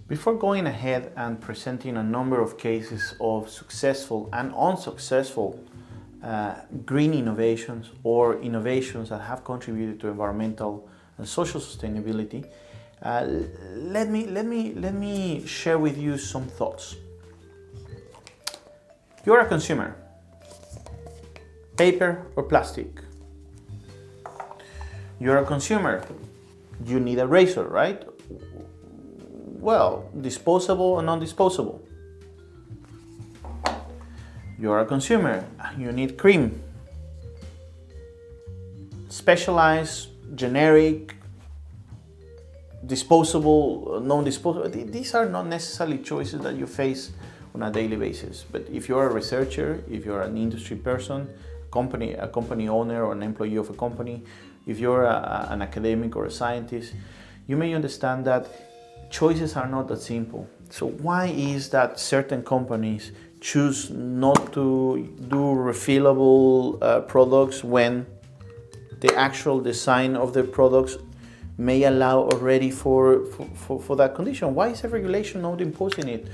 Before going ahead and presenting a number of cases of successful and unsuccessful green innovations or innovations that have contributed to environmental and social sustainability, let me share with you some thoughts. You're a consumer, paper or plastic. You're a consumer, you need a razor, right? Well, disposable and non-disposable. You're a consumer, you need cream. Specialized, generic, disposable, non-disposable. These are not necessarily choices that you face on a daily basis. But if you're a researcher, if you're an industry person, a company owner or an employee of a company, if you're an academic or a scientist, you may understand that choices are not that simple. So why is that certain companies choose not to do refillable products when the actual design of the products may allow already for that condition? Why is a regulation not imposing it?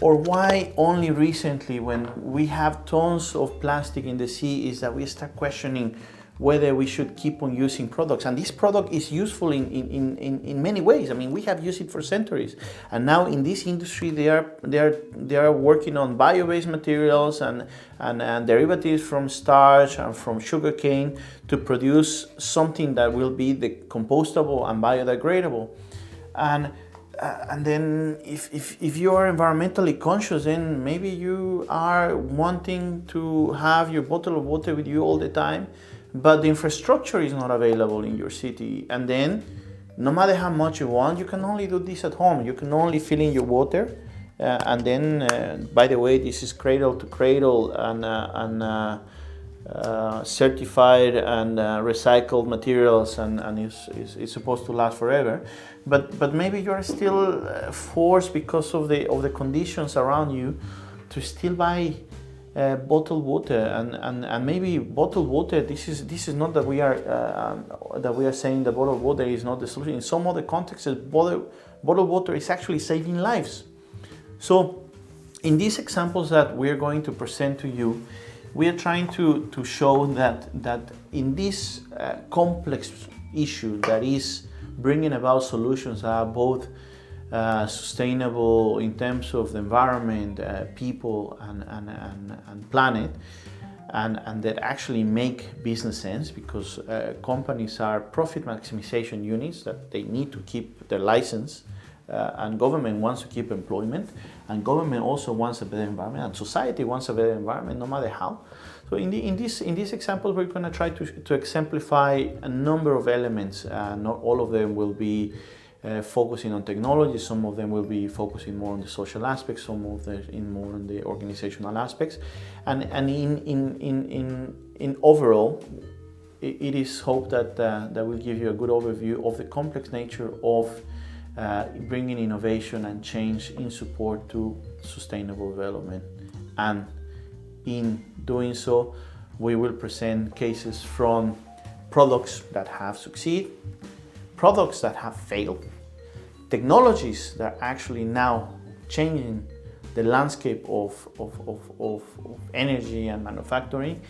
Or why only recently, when we have tons of plastic in the sea, is that we start questioning whether we should keep on using products? And this product is useful in many ways. I mean, we have used it for centuries. And now in this industry, they are working on bio-based materials and derivatives from starch and from sugarcane to produce something that will be compostable and biodegradable. And then if you are environmentally conscious, then maybe you are wanting to have your bottle of water with you all the time, but the infrastructure is not available in your city. And then no matter how much you want, you can only do this at home. You can only fill in your water. And then, by the way, this is cradle to cradle and certified and recycled materials, and is supposed to last forever. But maybe you are still forced, because of the conditions around you, to still buy bottled water. And maybe bottled water, this is not that we are saying that bottled water is not the solution. In some other contexts, bottled water is actually saving lives. So in these examples that we are going to present to you, we are trying to show that in this complex issue that is bringing about solutions that are both sustainable in terms of the environment, people and planet, and that actually make business sense, because companies are profit maximization units that they need to keep their license, and government wants to keep employment, and government also wants a better environment, and society wants a better environment, no matter how. So in this example, we're going to try to exemplify a number of elements. Not all of them will be focusing on technology. Some of them will be focusing more on the social aspects. Some of them more on the organizational aspects. And in overall, it is hoped that will give you a good overview of the complex nature of bringing innovation and change in support to sustainable development. And in doing so, we will present cases from products that have succeeded, products that have failed, technologies that are actually now changing the landscape of energy and manufacturing.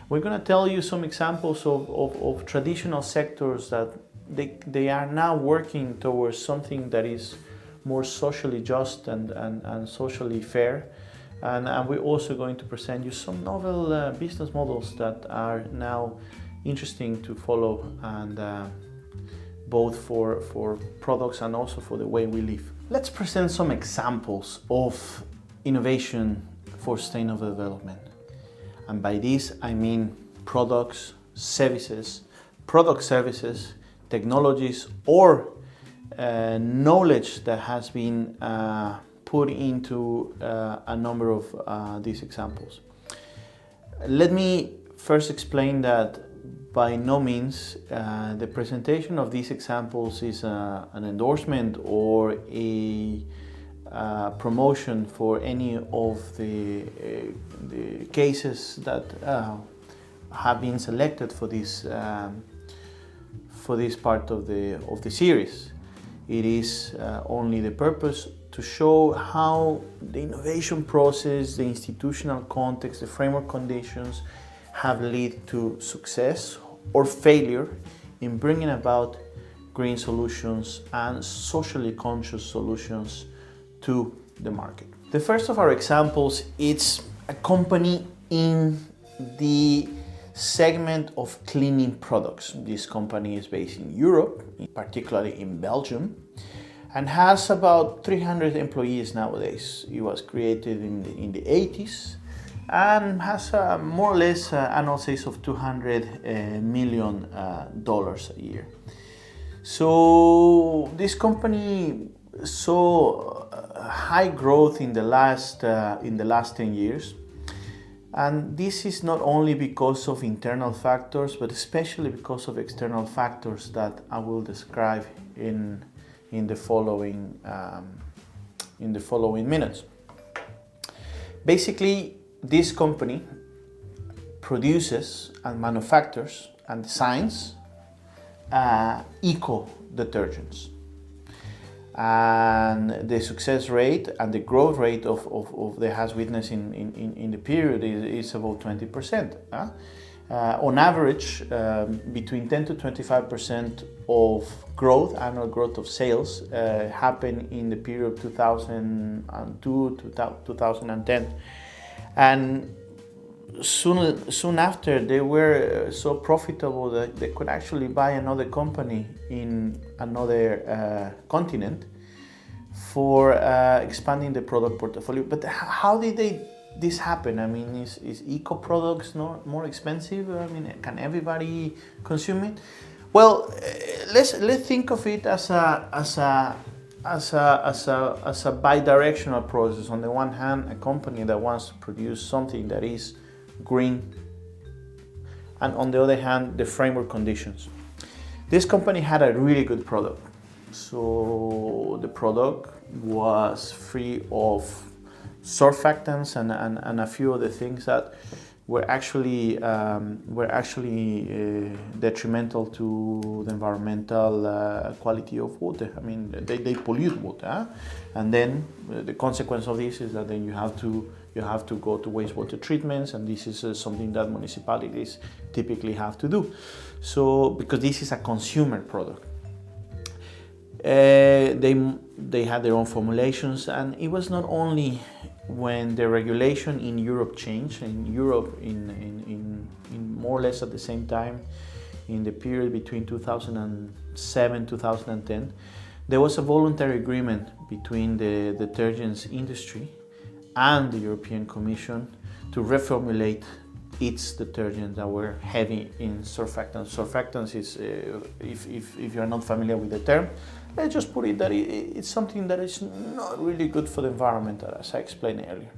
We're going to tell you some examples of traditional sectors that they are now working towards something that is more socially just and socially fair. And we're also going to present you some novel business models that are now interesting to follow, and both for products and also for the way we live. Let's present some examples of innovation for sustainable development. And by this, I mean products, services, technologies, or knowledge that has been put into a number of these examples. Let me first explain that by no means the presentation of these examples is an endorsement or a promotion for any of the cases that have been selected for this part of the series. It is only the purpose to show how the innovation process, the institutional context, the framework conditions have led to success or failure in bringing about green solutions and socially conscious solutions to the market. The first of our examples is a company in the segment of cleaning products. This company is based in Europe, particularly in Belgium, and has about 300 employees nowadays. It was created in the 80s and has more or less annual sales of $200 million a year. So this company saw high growth in the last 10 years. And this is not only because of internal factors, but especially because of external factors that I will describe in the following minutes. Basically, this company produces and manufactures and designs eco detergents. And the success rate and the growth rate of the has witnessed in the period is about 20%. On average, between 10 to 25% of growth, annual growth of sales, happened in the period of 2002 to 2010. And soon after, they were so profitable that they could actually buy another company in another continent for expanding the product portfolio. But how did this happen? I mean, is eco products more expensive? I mean, can everybody consume it? Well, let's think of it as a bi-directional process. On the one hand, a company that wants to produce something that is green, and on the other hand, the framework conditions. This company had a really good product. So the product was free of surfactants and a few other things that were actually detrimental to the environmental quality of water. I mean, they pollute water, and then the consequence of this is that then you have to go to wastewater treatments, and this is something that municipalities typically have to do. So because this is a consumer product, they had their own formulations, and it was not only when the regulation in Europe changed. In Europe, in more or less at the same time, in the period between 2007 2010, there was a voluntary agreement between the detergents industry and the European Commission to reformulate its detergents that were heavy in surfactants. Surfactants is, if you're not familiar with the term, let's just put it that it's something that is not really good for the environment, as I explained earlier.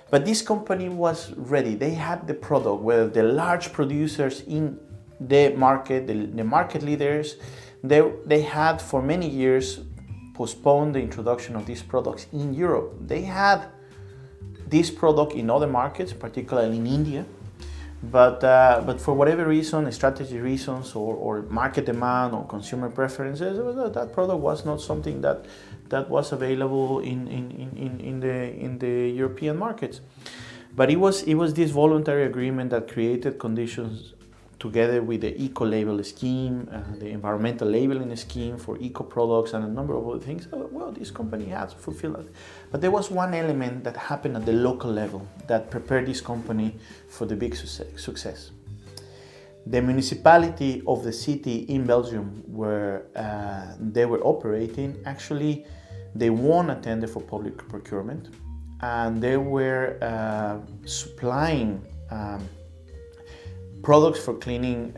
But this company was ready. They had the product, where the large producers in the market, the market leaders, they had for many years postponed the introduction of these products in Europe. They had this product in other markets, particularly in India, but for whatever reason, strategy reasons or market demand or consumer preferences, that product was not something that was available in the European markets. But it was this voluntary agreement that created conditions, together with the eco-label scheme, the environmental labeling scheme for eco products, and a number of other things. Well, this company has fulfilled that. But there was one element that happened at the local level that prepared this company for the big success. The municipality of the city in Belgium where they were operating, actually, they won a tender for public procurement, and they were supplying products for cleaning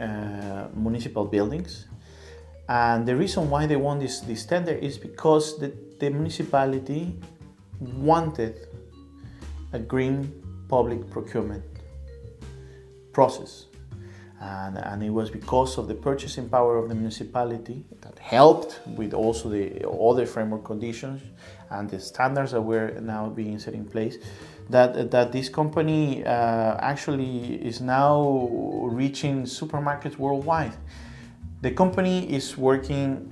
municipal buildings. And the reason why they won this tender is because the municipality wanted a green public procurement process. And it was because of the purchasing power of the municipality that helped with also the other framework conditions and the standards that were now being set in place, that this company actually is now reaching supermarkets worldwide. The company is working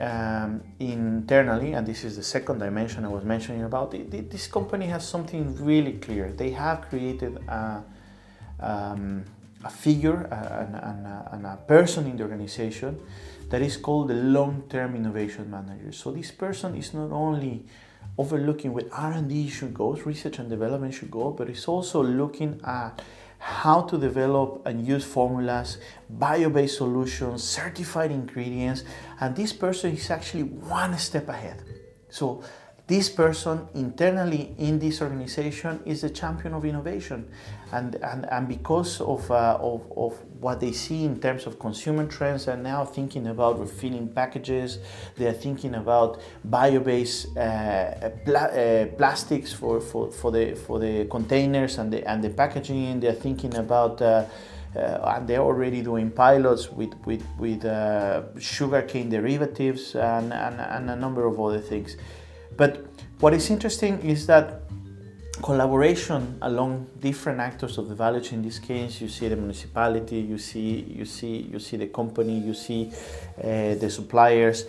internally, and this is the second dimension I was mentioning about. This company has something really clear. They have created a figure and a person in the organization that is called the long-term innovation manager. So this person is not only overlooking where R&D should go, research and development should go, but it's also looking at how to develop and use formulas, bio-based solutions, certified ingredients, and this person is actually one step ahead. So this person internally in this organization is the champion of innovation, and because of what they see in terms of consumer trends, they're now thinking about refilling packages. They're thinking about bio-based plastics for the containers and the packaging. They're thinking about and they're already doing pilots with sugarcane derivatives and a number of other things. But what is interesting is that collaboration along different actors of the value chain. In this case, you see the municipality, you see the company, you see the suppliers.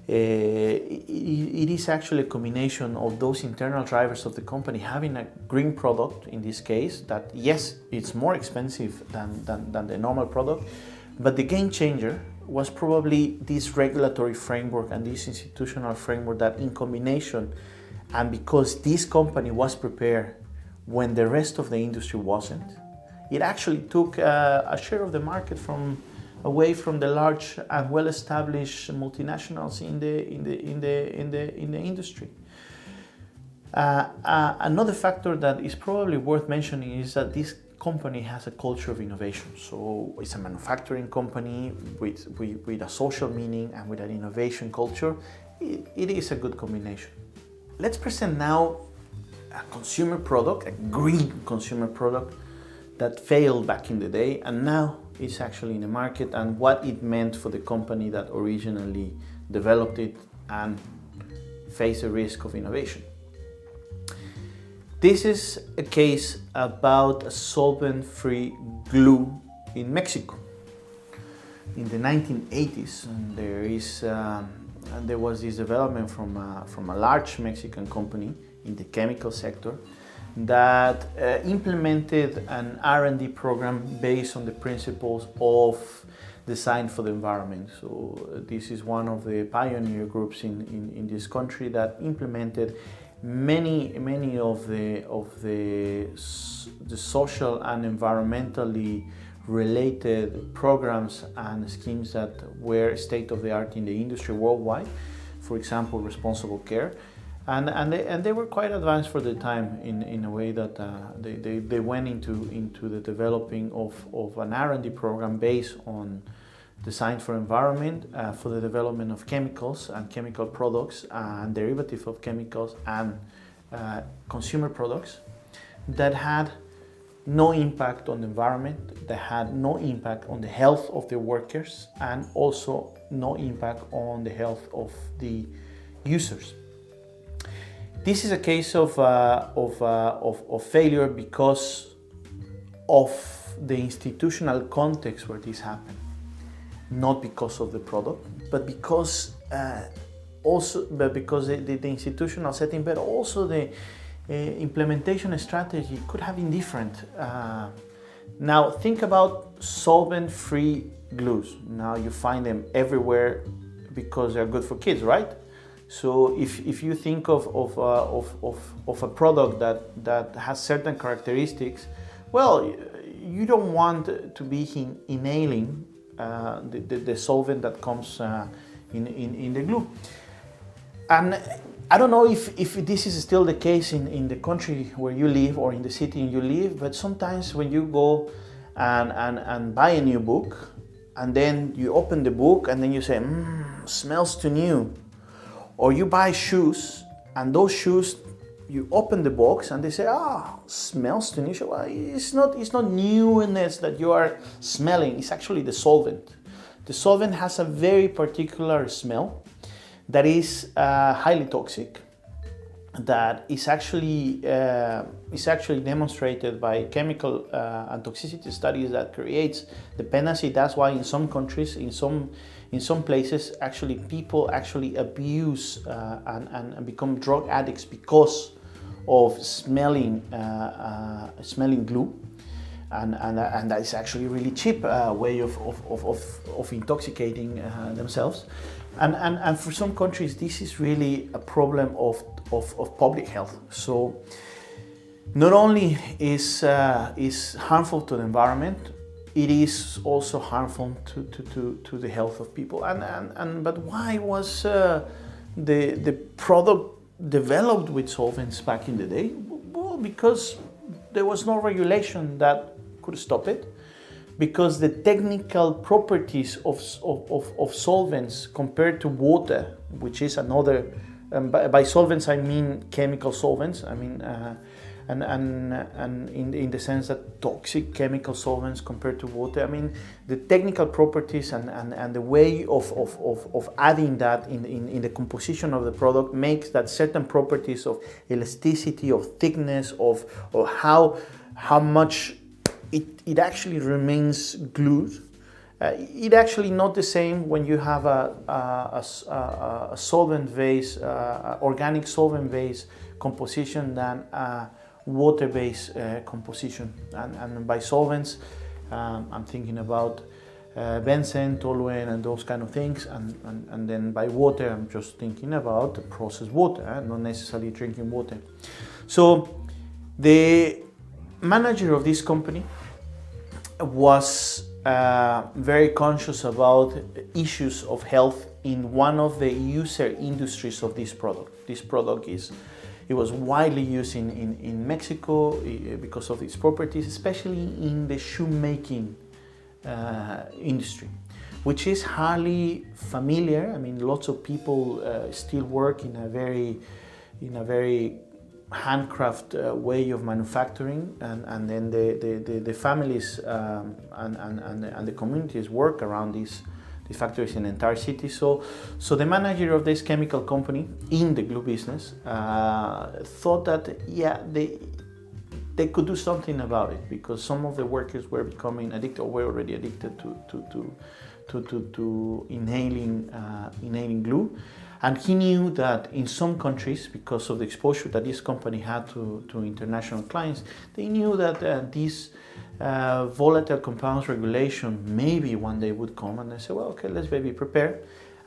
It is actually a combination of those internal drivers of the company having a green product. In this case, that yes, it's more expensive than the normal product, but the game changer was probably this regulatory framework and this institutional framework that in combination, and because this company was prepared when the rest of the industry wasn't, it actually took a share of the market away from the large and well-established multinationals in the industry. Another factor that is probably worth mentioning is that this company has a culture of innovation. So it's a manufacturing company with a social meaning and with an innovation culture. It is a good combination. Let's present now a consumer product, a green consumer product that failed back in the day and now is actually in the market, and what it meant for the company that originally developed it and faced the risk of innovation. This is a case about a solvent-free glue in Mexico. In the 1980s, there was this development from a large Mexican company in the chemical sector that implemented an R&D program based on the principles of design for the environment. So this is one of the pioneer groups in this country that implemented many of the social and environmentally related programs and schemes that were state-of-the-art in the industry worldwide. For example, responsible care, and they were quite advanced for the time in a way that they went into the developing of an R&D program based on design for environment, for the development of chemicals and chemical products and derivatives of chemicals and consumer products that had no impact on the environment, that had no impact on the health of the workers, and also no impact on the health of the users. This is a case of failure because of the institutional context where this happened. Not because of the product, but because the institutional setting, but also the implementation strategy could have been different. Now think about solvent-free glues. Now you find them everywhere because they're good for kids, right? So if you think of a product that has certain characteristics, well, you don't want to be inhaling the solvent that comes in the glue. And I don't know if this is still the case in the country where you live or in the city you live, but sometimes when you go and buy a new book and then you open the book and then you say, smells too new. Or you buy shoes and those shoes, you open the box and they say, smells too new. Well, it's not newness that you are smelling, it's actually the solvent. The solvent has a very particular smell that is highly toxic. that is actually demonstrated by chemical and toxicity studies that creates dependency. That's why in some countries, in some places, actually people actually abuse and become drug addicts because of smelling glue. And that is actually a really cheap way of intoxicating themselves. And for some countries, this is really a problem of public health. So not only is harmful to the environment, it is also harmful to the health of people. But why was the product developed with solvents back in the day? Well, because there was no regulation that could stop it, because the technical properties of solvents compared to water, which is another, by solvents I mean chemical solvents, I mean, and in the sense that toxic chemical solvents compared to water, I mean, the technical properties and the way of adding that in the composition of the product makes that certain properties of elasticity, of thickness, of how much it actually remains glued. It actually not the same when you have a solvent-based, organic solvent-based composition than a water-based composition. And by solvents, I'm thinking about benzene, toluene, and those kind of things. And then by water, I'm just thinking about processed water, not necessarily drinking water. So the manager of this company was very conscious about issues of health in one of the user industries of this product. This product it was widely used in Mexico because of its properties, especially in the shoemaking industry, which is hardly familiar. I mean, lots of people still work in a very handcraft way of manufacturing, and then the families and the communities work around these factories in the entire city. So the manager of this chemical company in the glue business thought that they could do something about it, because some of the workers were becoming addicted, or were already addicted to inhaling glue. And he knew that in some countries, because of the exposure that this company had to international clients, they knew that this volatile compounds regulation maybe one day would come, and they said, well, okay, let's maybe prepare.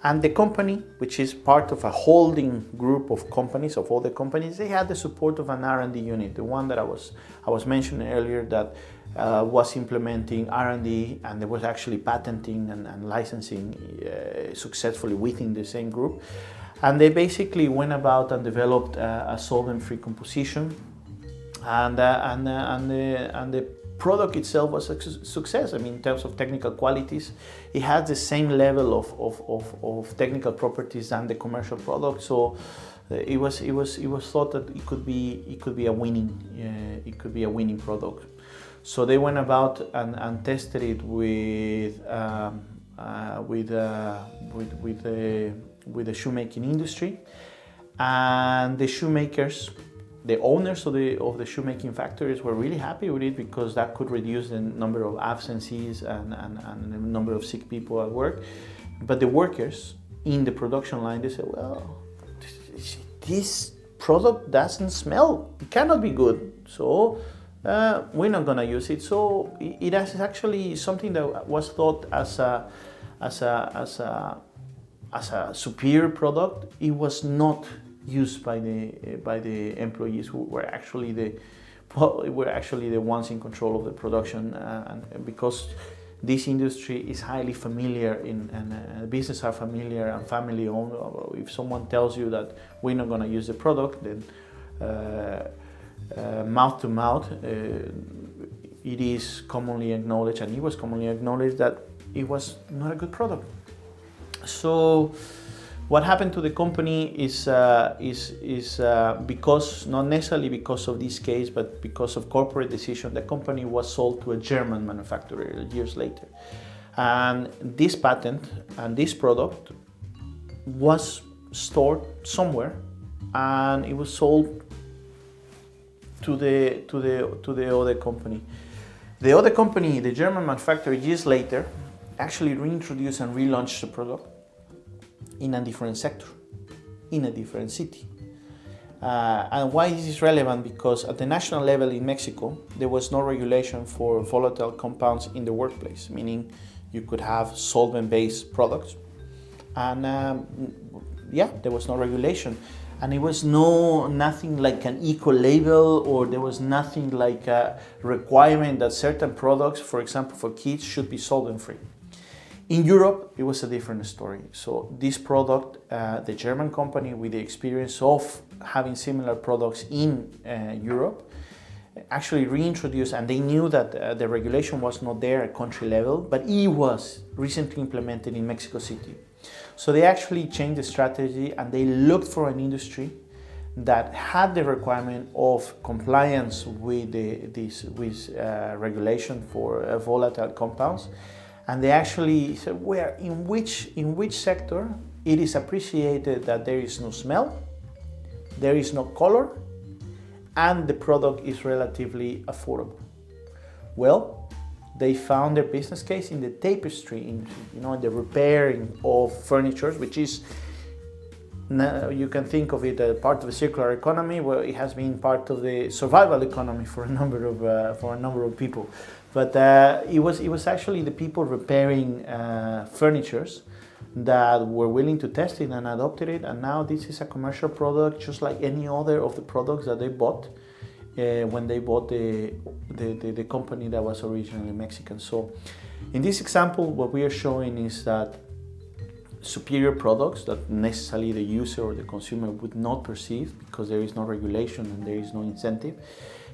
And the company, which is part of a holding group of companies, of all the companies, they had the support of an R&D unit, the one that I was mentioning earlier, that was implementing R&D, and there was actually patenting and licensing successfully within the same group. And they basically went about and developed a solvent-free composition, and the product itself was a success. I mean, in terms of technical qualities, it had the same level of technical properties than the commercial product. So it was thought that it could be a winning product. So they went about and tested it with the shoemaking industry, and the shoemakers, the owners of the shoemaking factories, were really happy with it, because that could reduce the number of absences and the number of sick people at work. But the workers in the production line, they said, well, this product doesn't smell, it cannot be good, so we're not going to use it. So it is actually something that was thought as a superior product. It was not used by the employees, who were actually the ones in control of the production, and because this industry is highly familiar and businesses are familiar and family owned. If someone tells you that we're not going to use the product, then mouth to mouth, it is commonly acknowledged, and it was commonly acknowledged, that it was not a good product. So what happened to the company is because, not necessarily because of this case, but because of corporate decision, the company was sold to a German manufacturer years later. And this patent and this product was stored somewhere and it was sold to the other company. The other company, the German manufacturer, years later, actually reintroduced and relaunched the product in a different sector, in a different city. And why is this relevant? Because at the national level in Mexico, there was no regulation for volatile compounds in the workplace, meaning you could have solvent-based products. And there was no regulation. And it was nothing like an eco label, or there was nothing like a requirement that certain products, for example, for kids, should be solvent-free. In Europe, it was a different story. So this product, the German company with the experience of having similar products in Europe, actually reintroduced, and they knew that the regulation was not there at country level, but it was recently implemented in Mexico City. So they actually changed the strategy, and they looked for an industry that had the requirement of compliance with this regulation for volatile compounds. And they actually said, in which sector it is appreciated that there is no smell, there is no color, and the product is relatively affordable. Well, they found their business case in the tapestry, in the repairing of furniture, which is, you can think of it as part of the circular economy, where it has been part of the survival economy for a number of people. But it was actually the people repairing furnitures that were willing to test it and adopted it, and now this is a commercial product just like any other of the products that they bought when they bought the company that was originally Mexican. So in this example, what we are showing is that superior products that necessarily the user or the consumer would not perceive because there is no regulation and there is no incentive,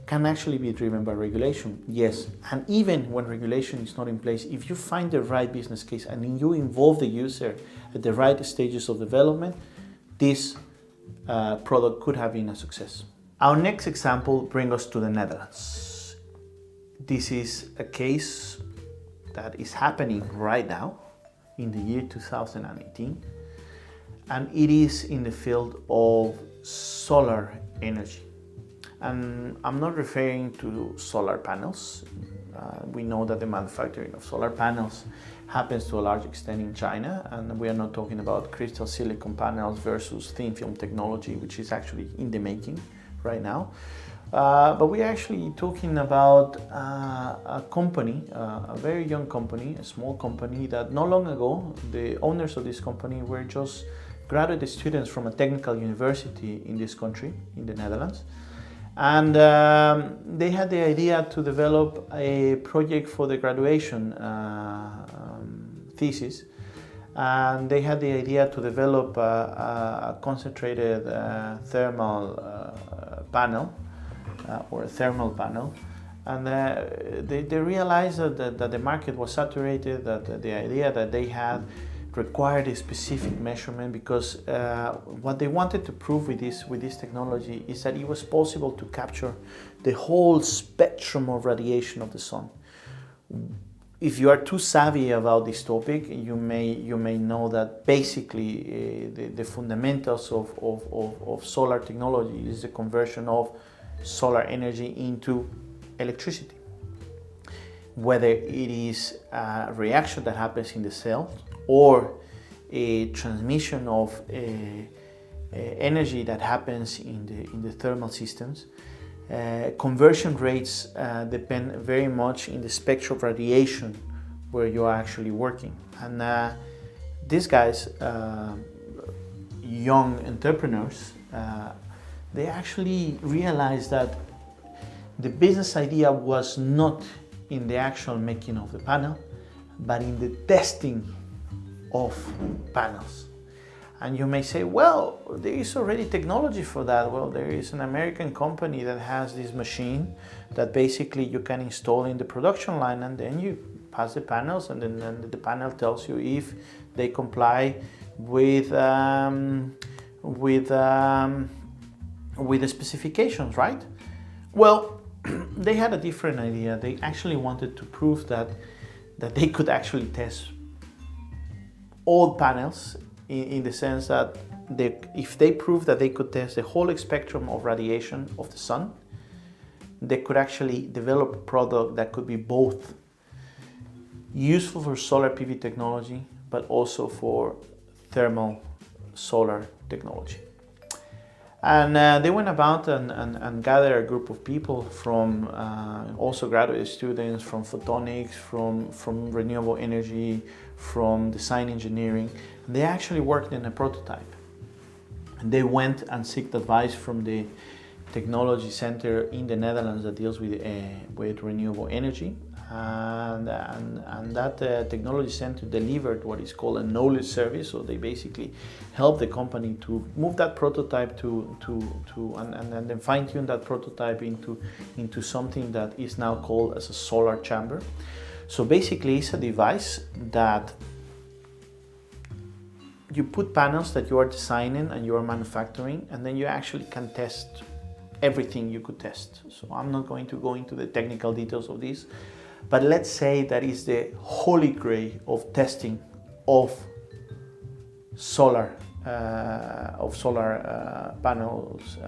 can actually be driven by regulation. Yes, and even when regulation is not in place, if you find the right business case and you involve the user at the right stages of development, this product could have been a success. Our next example brings us to the Netherlands. This is a case that is happening right now in the year 2018, and it is in the field of solar energy. And I'm not referring to solar panels. We know that the manufacturing of solar panels happens to a large extent in China, and we are not talking about crystal silicon panels versus thin film technology, which is actually in the making right now. But we're actually talking about a company, a very young company, a small company that not long ago, the owners of this company were just graduate students from a technical university in this country, in the Netherlands. And they had the idea to develop a project for the graduation thesis. And they had the idea to develop a concentrated thermal panel, or a thermal panel. And they realized that the market was saturated, that the idea that they had required a specific measurement, because what they wanted to prove with this technology is that it was possible to capture the whole spectrum of radiation of the sun. If you are too savvy about this topic, you may know that basically the fundamentals of solar technology is the conversion of solar energy into electricity. Whether it is a reaction that happens in the cell or a transmission of energy that happens in the thermal systems, conversion rates depend very much in the spectrum of radiation where you are actually working. And these guys, young entrepreneurs, they actually realized that the business idea was not in the actual making of the panel, but in the testing of panels. And you may say, well, there is already technology for that. Well, there is an American company that has this machine that basically you can install in the production line, and then you pass the panels, and then the panel tells you if they comply with the specifications, right? Well, they had a different idea. They actually wanted to prove that they could actually test all panels in the sense that if they prove that they could test the whole spectrum of radiation of the sun, they could actually develop a product that could be both useful for solar PV technology, but also for thermal solar technology. And they went about and gathered a group of people from also graduate students from photonics, from renewable energy, from design engineering. And they actually worked in a prototype. And they went and sought advice from the technology center in the Netherlands that deals with renewable energy. And that technology center delivered what is called a knowledge service. So they basically help the company to move that prototype and then fine-tune that prototype into something that is now called as a solar chamber. So basically it's a device that you put panels that you are designing and you are manufacturing, and then you actually can test everything you could test. So I'm not going to go into the technical details of this, but let's say that is the holy grail of testing of solar panels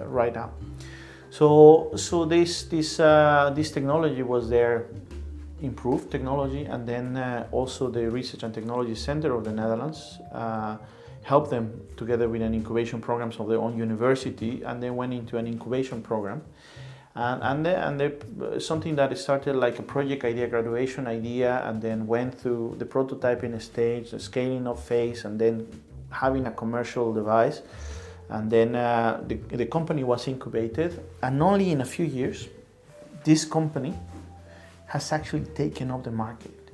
right now. So this technology was there, improved technology, and then also the Research and Technology Center of the Netherlands helped them together with an incubation programs of their own university, and they went into an incubation program. And something that started like a project idea, graduation idea, and then went through the prototyping stage, the scaling up phase, and then having a commercial device. And then the company was incubated, and only in a few years, this company has actually taken up the market.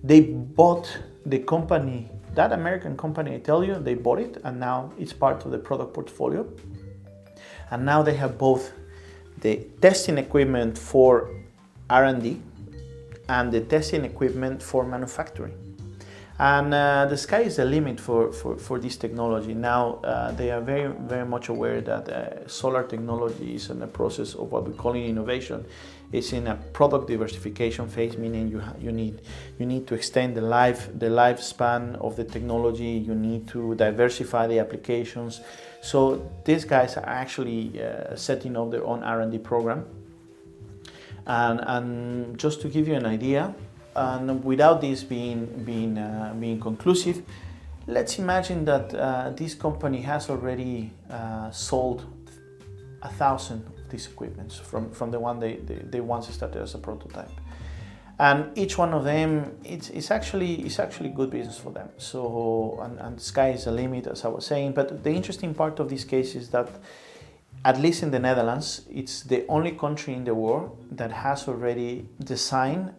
They bought the company, that American company I tell you, they bought it, and now it's part of the product portfolio. And now they have both the testing equipment for R&D and the testing equipment for manufacturing. And the sky is the limit for this technology. Now they are very, very much aware that solar technology is in the process of what we call innovation. It's in a product diversification phase, meaning you need to extend the lifespan of the technology. You need to diversify the applications. So these guys are actually setting up their own R&D program. And just to give you an idea, and without this being conclusive, let's imagine that this company has already sold 1,000 of these equipments from the one they once started as a prototype, and each one of them it's actually good business for them. So and the sky is the limit, as I was saying. But the interesting part of this case is that, at least in the Netherlands, it's the only country in the world that has already designed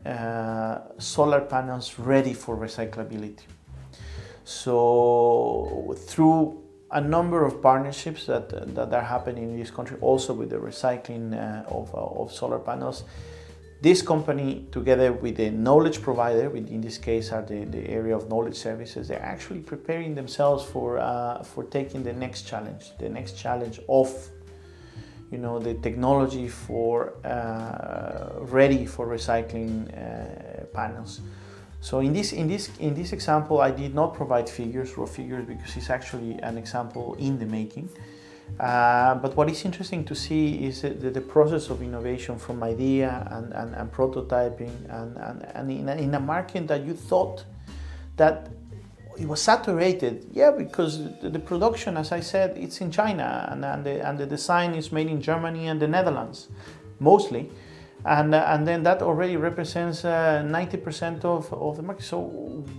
solar panels ready for recyclability. So through a number of partnerships that are happening in this country, also with the recycling of solar panels, this company, together with the knowledge provider, which in this case are the area of knowledge services, they're actually preparing themselves for taking the next challenge of the technology for ready for recycling panels. So in this example, I did not provide raw figures, because it's actually an example in the making. But what is interesting to see is the process of innovation from idea and prototyping and in a market that you thought that it was saturated, because the production, as I said, it's in China, and the design is made in Germany and the Netherlands, mostly, and then that already represents 90% of the market. So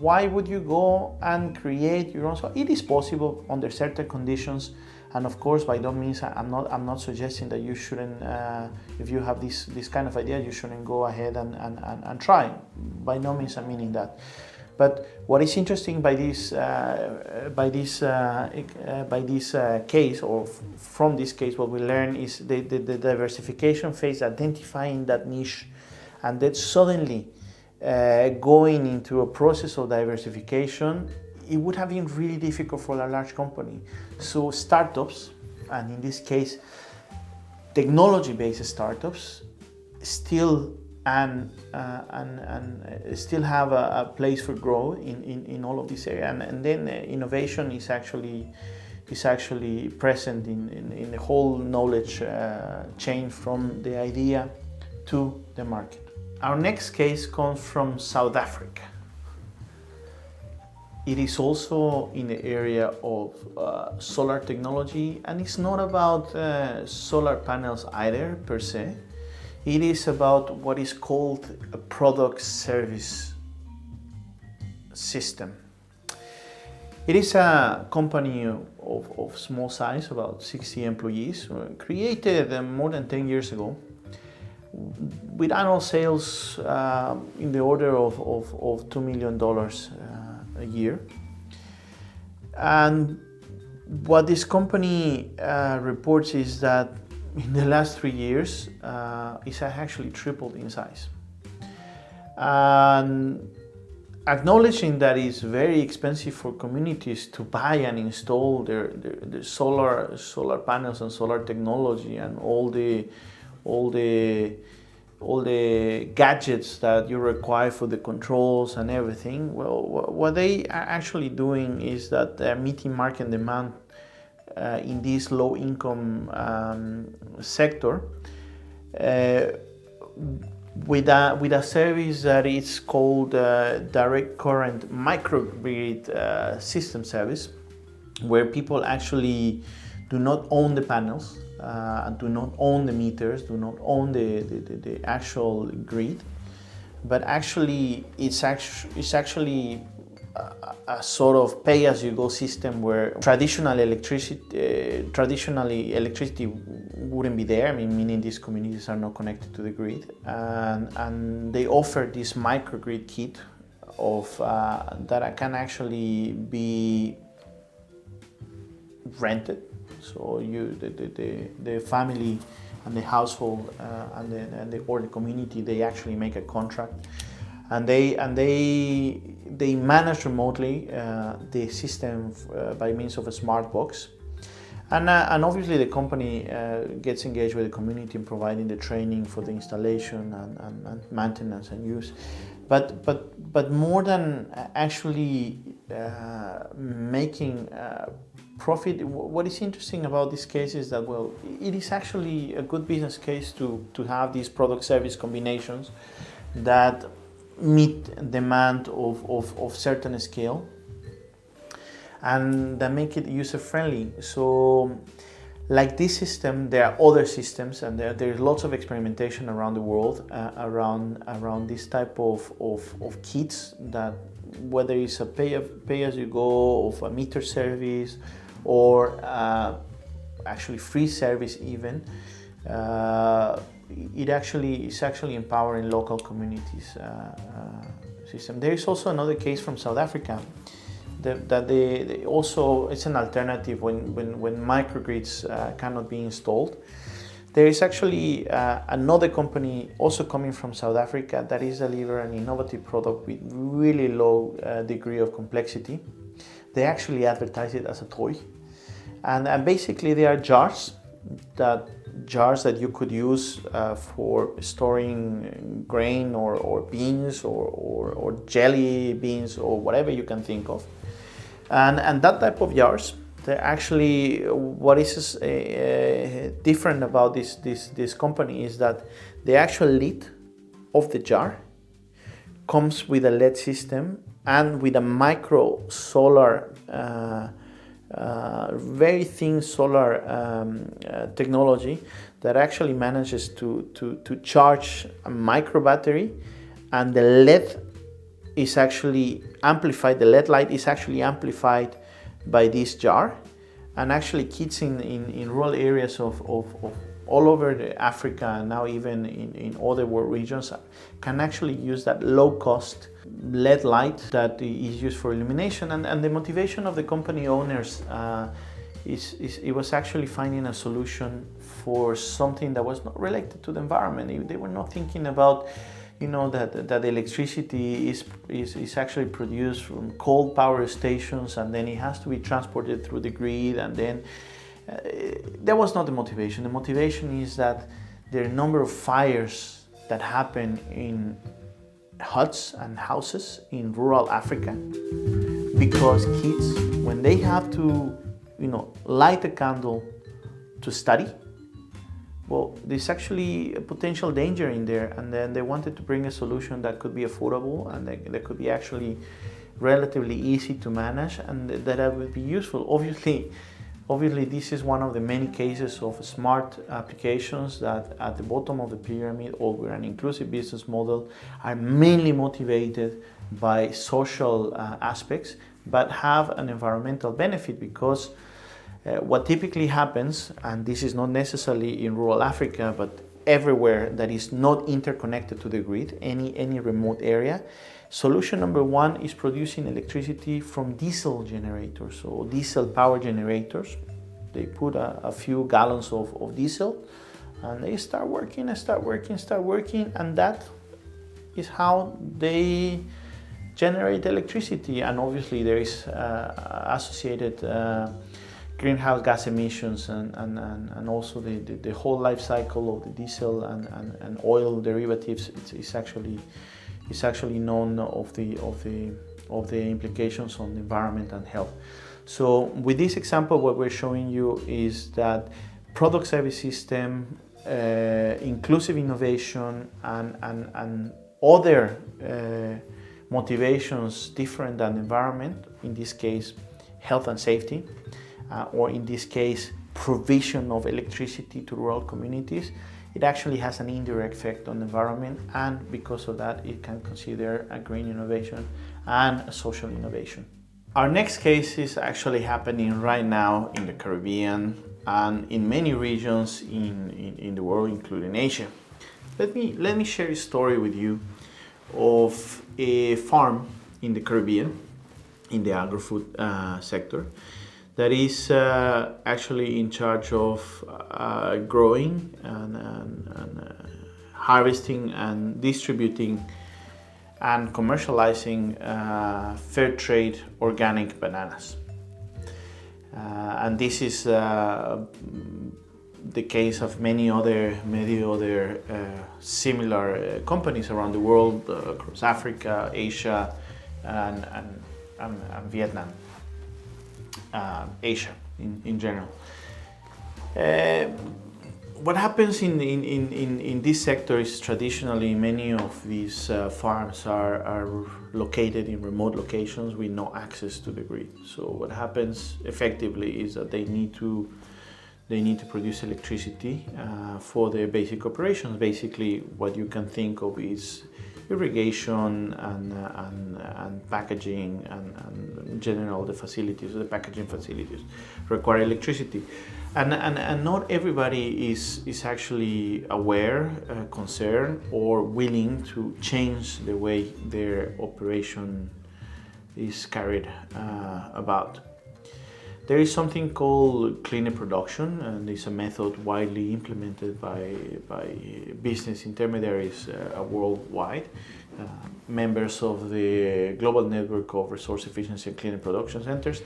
why would you go and create your own? So it is possible under certain conditions, and of course, by no means, I'm not suggesting that you shouldn't, if you have this kind of idea, you shouldn't go ahead and try. By no means I'm meaning that. But what is interesting by this case, or from this case, what we learn is the diversification phase, identifying that niche, and then suddenly going into a process of diversification. It would have been really difficult for a large company. So startups, and in this case, technology-based startups, still and still have a place for growth in all of this area. And then innovation is actually present in the whole knowledge chain from the idea to the market. Our next case comes from South Africa. It is also in the area of solar technology, and it's not about solar panels either per se. It is about what is called a product service system. It is a company of small size, about 60 employees, created more than 10 years ago, with annual sales in the order of $2 million a year. And what this company reports is that in the last 3 years, it's actually tripled in size. And acknowledging that it's very expensive for communities to buy and install their solar panels and solar technology and all the gadgets that you require for the controls and everything. Well, what they are actually doing is that they're meeting market demand in this low-income sector with a service that is called direct current microgrid system service, where people actually do not own the panels and do not own the meters, do not own the actual grid, but actually it's actually a sort of pay-as-you-go system where traditionally electricity wouldn't be there. I mean, meaning these communities are not connected to the grid, and they offer this microgrid kit of that can actually be rented. So the family and the household and the community, they actually make a contract. And they manage remotely the system by means of a smart box, and obviously the company gets engaged with the community in providing the training for the installation and maintenance and use. But more than actually making profit, what is interesting about this case is that, well, it is actually a good business case to have these product service combinations that meet demand of certain scale and that make it user friendly. So like this system, there are other systems, and there's lots of experimentation around the world around this type of kits, that whether it's a pay as you go of a meter service or actually free service even, it is actually empowering local communities system. There is also another case from South Africa that they also, it's an alternative when microgrids cannot be installed. There is actually another company also coming from South Africa that is delivering an innovative product with really low degree of complexity. They actually advertise it as a toy, and basically they are jars that you could use for storing grain or beans or jelly beans or whatever you can think of. And that type of jars, they're actually, what is different about this company is that the actual lid of the jar comes with a LED system and with a micro solar very thin solar technology that actually manages to charge a micro battery, and the LED is actually amplified. The LED light is actually amplified by this jar, and actually kids in rural areas of all over Africa and now even in other world regions can actually use that low-cost LED light that is used for illumination. And the motivation of the company owners it was actually finding a solution for something that was not related to the environment. They were not thinking about, that the electricity is actually produced from coal power stations, and then it has to be transported through the grid, and then that was not the motivation. The motivation is that there are a number of fires that happen in huts and houses in rural Africa, because kids, when they have to, light a candle to study, well, there's actually a potential danger in there, and then they wanted to bring a solution that could be affordable and that could be actually relatively easy to manage, and that would be useful. Obviously, this is one of the many cases of smart applications that at the bottom of the pyramid, or an inclusive business model, are mainly motivated by social aspects, but have an environmental benefit, because what typically happens, and this is not necessarily in rural Africa, but everywhere that is not interconnected to the grid, any remote area, solution number one is producing electricity from diesel generators, or diesel power generators. They put a few gallons of diesel, and they start working, and that is how they generate electricity. And obviously there is associated greenhouse gas emissions, and also the whole life cycle of the diesel and oil derivatives. It's actually known of the implications on the environment and health. So with this example, what we're showing you is that product service system, inclusive innovation, and other motivations different than environment, in this case health and safety, or in this case provision of electricity to rural communities, it actually has an indirect effect on the environment, and because of that it can consider a green innovation and a social innovation. Our next case is actually happening right now in the Caribbean and in many regions in the world, including Asia. Let me share a story with you of a farm in the Caribbean, in the agri-food sector, that is actually in charge of growing and harvesting and distributing and commercializing Fairtrade organic bananas. And this is the case of many other similar companies around the world, across Africa, Asia, and Vietnam. Asia in general. What happens in this sector is traditionally many of these farms are located in remote locations with no access to the grid. So what happens effectively is that they need to produce electricity for their basic operations. Basically, what you can think of is irrigation and packaging and in general the packaging facilities require electricity, and not everybody is actually aware, concerned, or willing to change the way their operation is carried about. There is something called cleaner production, and it's a method widely implemented by business intermediaries worldwide, members of the global network of resource efficiency and cleaner production centers.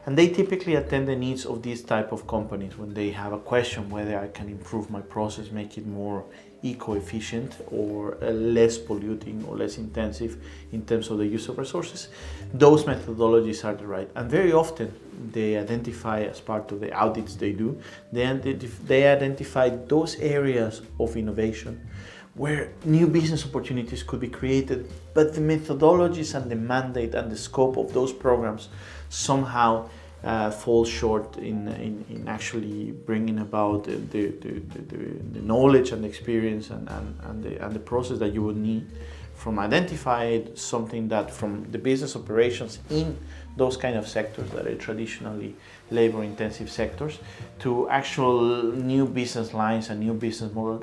And they typically attend the needs of these type of companies when they have a question whether I can improve my process, make it more eco-efficient or less polluting or less intensive in terms of the use of resources. Those methodologies are the right. And very often they identify, as part of the audits they do, they identify those areas of innovation where new business opportunities could be created, but the methodologies and the mandate and the scope of those programs somehow fall short in actually bringing about the knowledge and experience and the process that you would need from identifying something that from the business operations in those kind of sectors that are traditionally labor-intensive sectors to actual new business lines and new business models.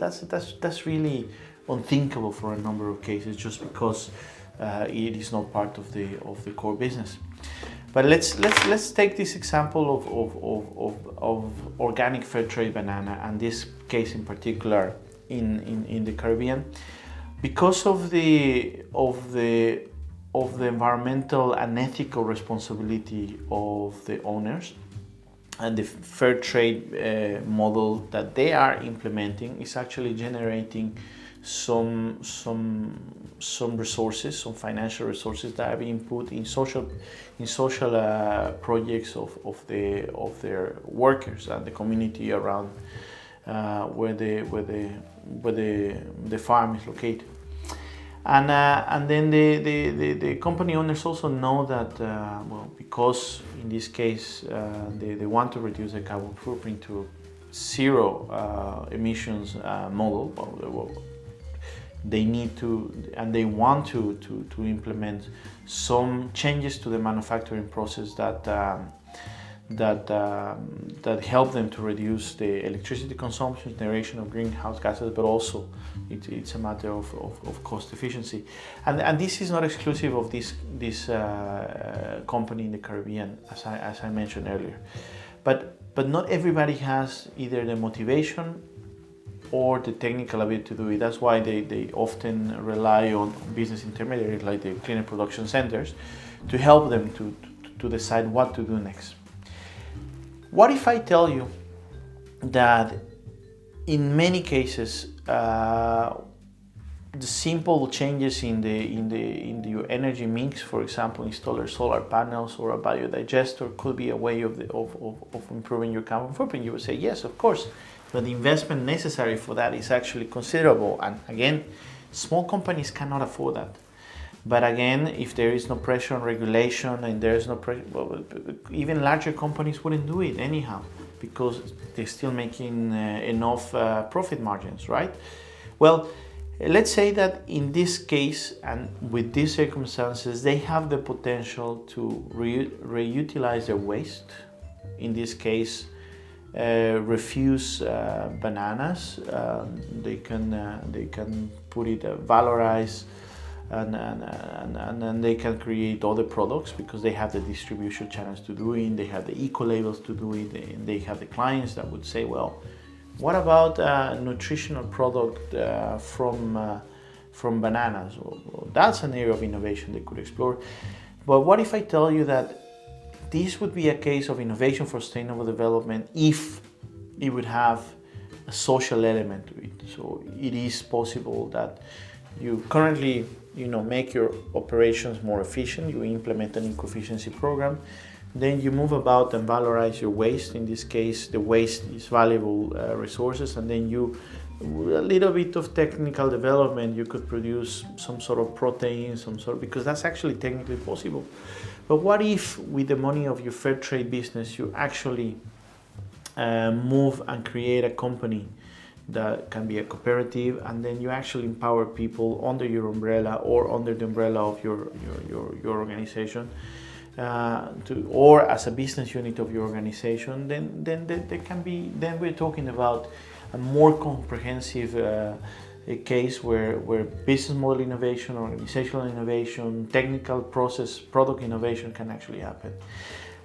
That's really unthinkable for a number of cases, just because it is not part of the core business. But let's take this example of organic Fairtrade banana, and this case in particular in the Caribbean, because of the environmental and ethical responsibility of the owners, and the Fairtrade model that they are implementing is actually generating some resources, some financial resources that are being put in social projects of their workers and the community around where the farm is located. And then the company owners also know that because in this case they want to reduce the carbon footprint to zero emissions model. They need to, and they want to implement some changes to the manufacturing process that help them to reduce the electricity consumption, generation of greenhouse gases, but also it's a matter of cost efficiency. And this is not exclusive of this company in the Caribbean, as I mentioned earlier. But not everybody has either the motivation or the technical ability to do it. That's why they often rely on business intermediaries like the cleaner production centers to help them to decide what to do next. What if I tell you that in many cases the simple changes in your energy mix, for example, install solar panels or a biodigester, could be a way of improving your carbon footprint? You would say yes, of course, but the investment necessary for that is actually considerable. And again, small companies cannot afford that. But again, if there is no pressure on regulation and there is no pressure, well, even larger companies wouldn't do it anyhow because they're still making enough profit margins, right? Well, let's say that in this case and with these circumstances, they have the potential to reutilize their waste. In this case, refuse bananas. They can put it valorize. And then they can create other products because they have the distribution channels to do it, they have the eco labels to do it, and they have the clients that would say, well, what about a nutritional product from bananas? Well, that's an area of innovation they could explore. But what if I tell you that this would be a case of innovation for sustainable development if it would have a social element to it? So it is possible that you currently make your operations more efficient, you implement an eco-efficiency program, then you move about and valorize your waste. In this case, the waste is valuable resources, and then you, a little bit of technical development, you could produce some sort of protein, because that's actually technically possible. But what if with the money of your Fairtrade business, you actually move and create a company that can be a cooperative, and then you actually empower people under your umbrella or under the umbrella of your organization, or as a business unit of your organization, then there can be. Then we're talking about a more comprehensive a case where business model innovation, organizational innovation, technical process, product innovation can actually happen.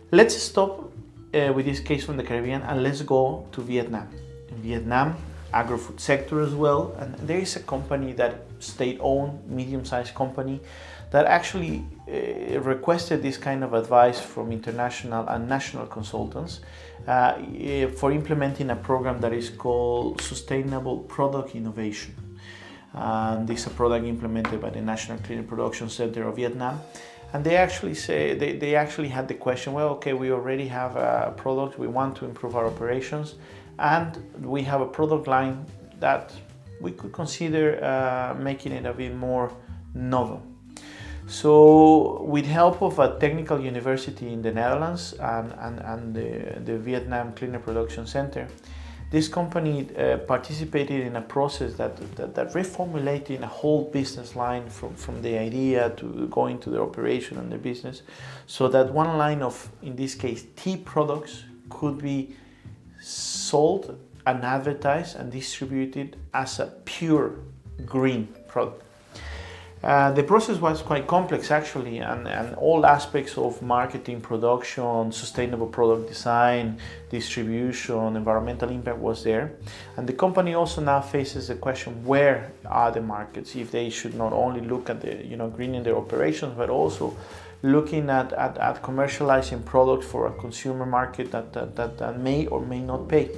Let's stop with this case from the Caribbean and let's go to Vietnam. In Vietnam, agro-food sector as well, and there is a company that state-owned, medium-sized company that actually requested this kind of advice from international and national consultants for implementing a program that is called Sustainable Product Innovation. This is a product implemented by the National Cleaner Production Center of Vietnam, and they actually say they actually had the question, well, okay, we already have a product, we want to improve our operations, and we have a product line that we could consider making it a bit more novel. So with help of a technical university in the Netherlands and the Vietnam Cleaner Production Center, this company participated in a process that reformulated a whole business line from the idea to going to the operation and the business, so that one line of, in this case, tea products could be sold and advertised and distributed as a pure green product. The process was quite complex actually, and all aspects of marketing, production, sustainable product design, distribution, environmental impact was there. And the company also now faces the question, where are the markets? If they should not only look at the greening their operations, but also looking at commercializing products for a consumer market that may or may not pay.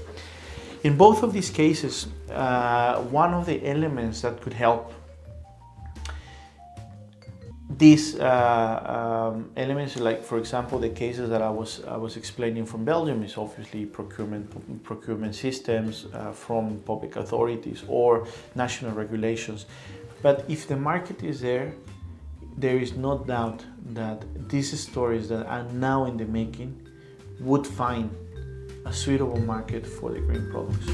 In both of these cases, one of the elements that could help these elements, like for example the cases that I was explaining from Belgium, is obviously procurement systems from public authorities or national regulations. But if the market is there, there is no doubt that these stories that are now in the making would find a suitable market for the green products.